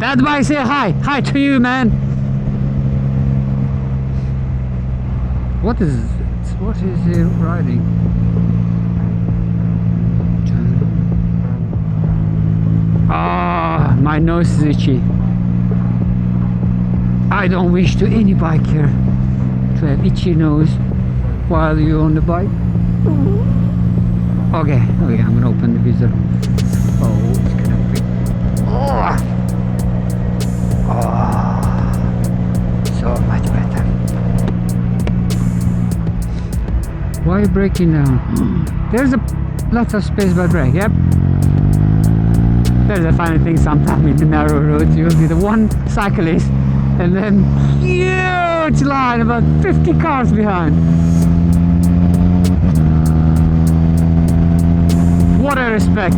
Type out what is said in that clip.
That bike say hi. Hi to you, man. What is he riding? Ah, my nose is itchy. I don't wish to any biker to have itchy nose while you're on the bike. Okay, I'm gonna open the visor. Oh, it's gonna be. So much better. Why are you braking down? There's a lot of space by brake. Yep. There's a funny thing sometimes in the narrow roads. You'll see the one cyclist and then huge line about 50 cars behind. What a respect.